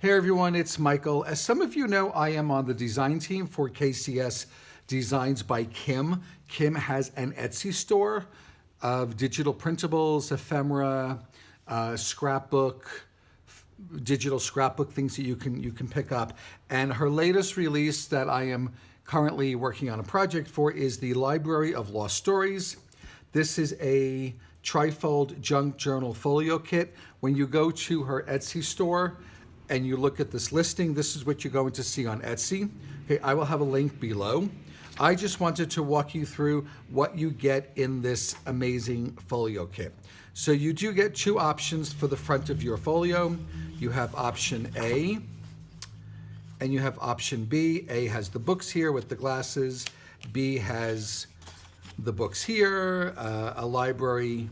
Hey everyone, it's Michael. As some of you know, I am on the design team for KCS Designs by Kim. Kim has an Etsy store of digital printables, ephemera, scrapbook, digital scrapbook things that you can pick up. And her latest release that I am currently working on a project for is the Library of Lost Stories. This is a Trifold junk journal folio kit. When you go to her Etsy store and you look at this listing, this is what you're going to see on Etsy. Okay, I will have a link below. I just wanted to walk you through what you get in this amazing folio kit. So you do get two options for the front of your folio. You have option A and you have option B. A has the books here with the glasses. B has the books here, a library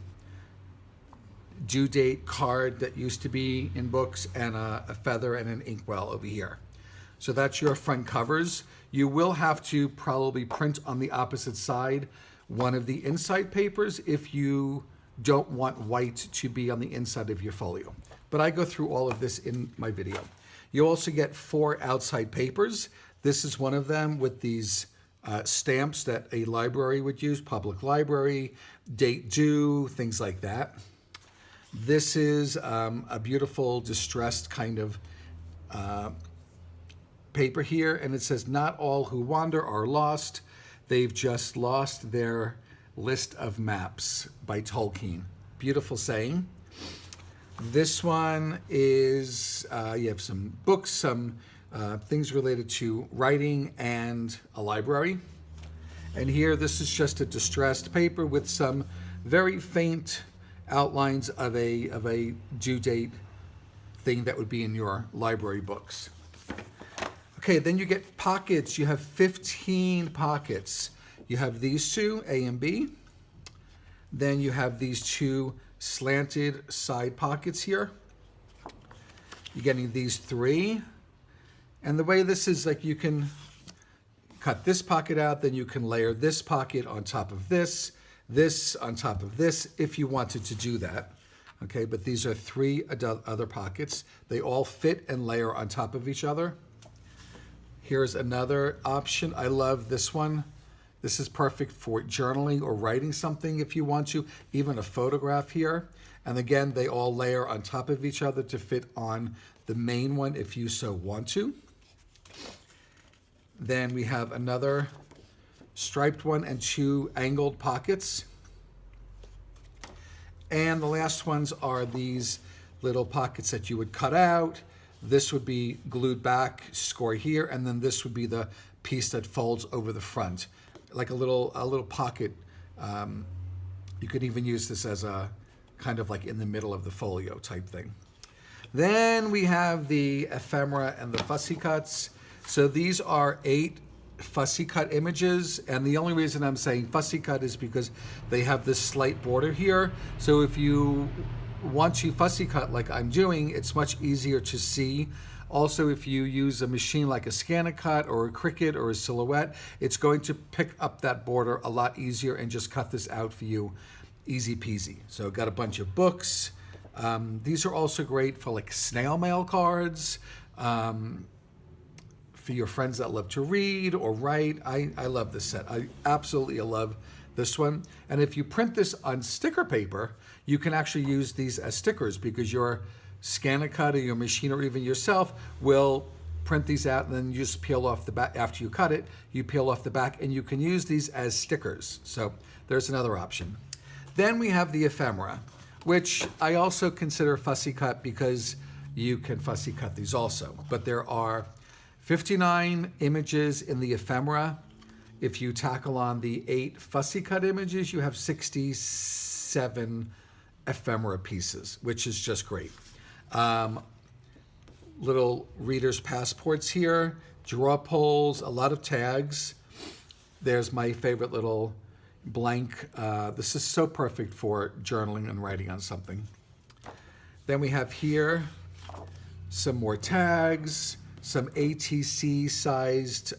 due date card that used to be in books, and a feather and an inkwell over here. So that's your front covers. You will have to probably print on the opposite side one of the inside papers if you don't want white to be on the inside of your folio. But I go through all of this in my video. You also get 4 outside papers. This is one of them with these stamps that a library would use, public library, date due, things like that. This is a beautiful distressed kind of paper here, and it says, "Not all who wander are lost. They've just lost their list of maps," by Tolkien. Beautiful saying. This one is, you have some books, some things related to writing and a library. And here, this is just a distressed paper with some very faint outlines of a due date thing that would be in your library books. Okay, then you get pockets. You have 15 pockets. You have these two, A and B. Then you have these 2 slanted side pockets here. You're getting these 3. And the way this is, like, you can cut this pocket out, then you can layer this pocket on top of this on top of this, if you wanted to do that. Okay, but these are 3 other pockets. They all fit and layer on top of each other. Here's another option. I love this one. This is perfect for journaling or writing something if you want to, even a photograph here. And again, they all layer on top of each other to fit on the main one if you so want to. Then we have another striped one and 2 angled pockets. And the last ones are these little pockets that you would cut out. This would be glued back, score here, and then this would be the piece that folds over the front, like a little pocket. You could even use this as a kind of like in the middle of the folio type thing. Then we have the ephemera and the fussy cuts. So these are 8 fussy cut images, and the only reason I'm saying fussy cut is because they have this slight border here. So if you want to fussy cut like I'm doing, it's much easier to see. Also, if you use a machine like a ScanNCut or a Cricut or a Silhouette, it's going to pick up that border a lot easier and just cut this out for you, easy peasy. So got a bunch of books. These are also great for like snail mail cards, for your friends that love to read or write. I love this set. I absolutely love this one. And if you print this on sticker paper, you can actually use these as stickers because your ScanNCut or your machine or even yourself will print these out, and then you just peel off the back. After you cut it, you peel off the back, and you can use these as stickers. So there's another option. Then we have the ephemera, which I also consider fussy cut because you can fussy cut these also. But there are 59 images in the ephemera. If you tackle on the 8 fussy cut images, you have 67 ephemera pieces, which is just great. Little reader's passports here, draw pulls, a lot of tags. There's my favorite little blank. This is so perfect for journaling and writing on something. Then we have here some more tags, some ATC sized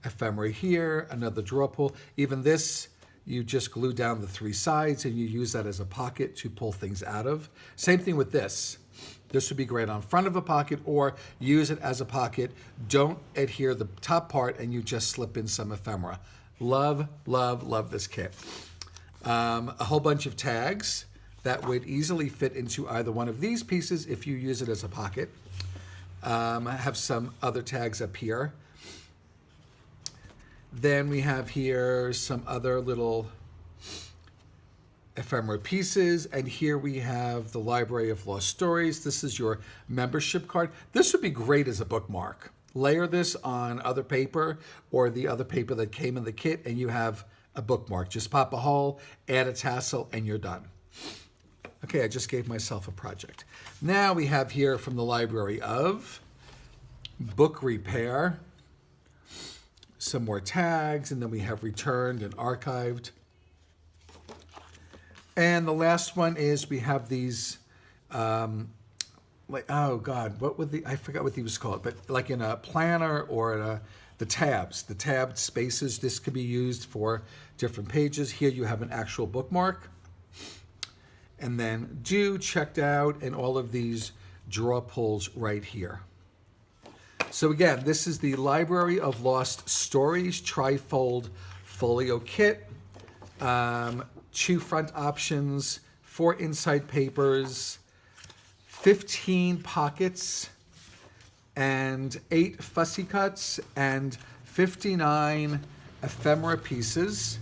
ephemera here, another draw pull. Even this, you just glue down the 3 sides and you use that as a pocket to pull things out of. Same thing with this. This would be great on front of a pocket, or use it as a pocket. Don't adhere the top part and you just slip in some ephemera. Love, love, love this kit. A whole bunch of tags that would easily fit into either one of these pieces if you use it as a pocket. I have some other tags up here. Then we have here some other little ephemera pieces, and here we have the Library of Lost Stories. This is your membership card. This would be great as a bookmark. Layer this on other paper or the other paper that came in the kit, and you have a bookmark. Just pop a hole, add a tassel, and you're done. Okay, I just gave myself a project. Now we have here from the Library of Book Repair, some more tags, and then we have returned and archived. And the last one is we have these, like, oh God, what would I forgot what these was called, but like in a planner or the tabs, the tabbed spaces. This could be used for different pages. Here you have an actual bookmark. And then due, checked out, and all of these draw pulls right here. So again, this is the Library of Lost Stories Trifold Folio Kit. 2 front options, 4 inside papers, 15 pockets, and 8 fussy cuts, and 59 ephemera pieces.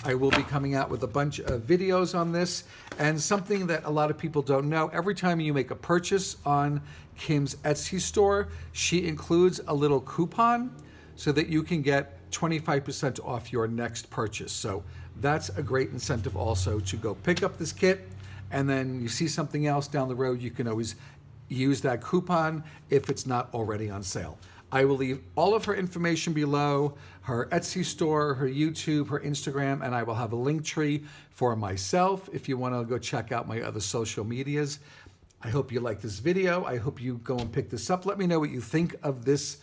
I will be coming out with a bunch of videos on this, and something that a lot of people don't know, every time you make a purchase on Kim's Etsy store, she includes a little coupon so that you can get 25% off your next purchase. So that's a great incentive also to go pick up this kit, and then you see something else down the road, you can always use that coupon if it's not already on sale. I will leave all of her information below, her Etsy store, her YouTube, her Instagram, and I will have a link tree for myself if you want to go check out my other social medias. I hope you like this video. I hope you go and pick this up. Let me know what you think of this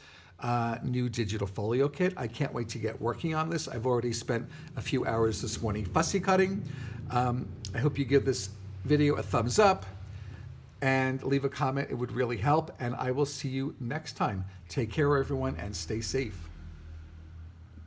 new digital folio kit. I can't wait to get working on this. I've already spent a few hours this morning fussy cutting. I hope you give this video a thumbs up and leave a comment. It would really help, and I will see you next time. Take care, everyone, and stay safe.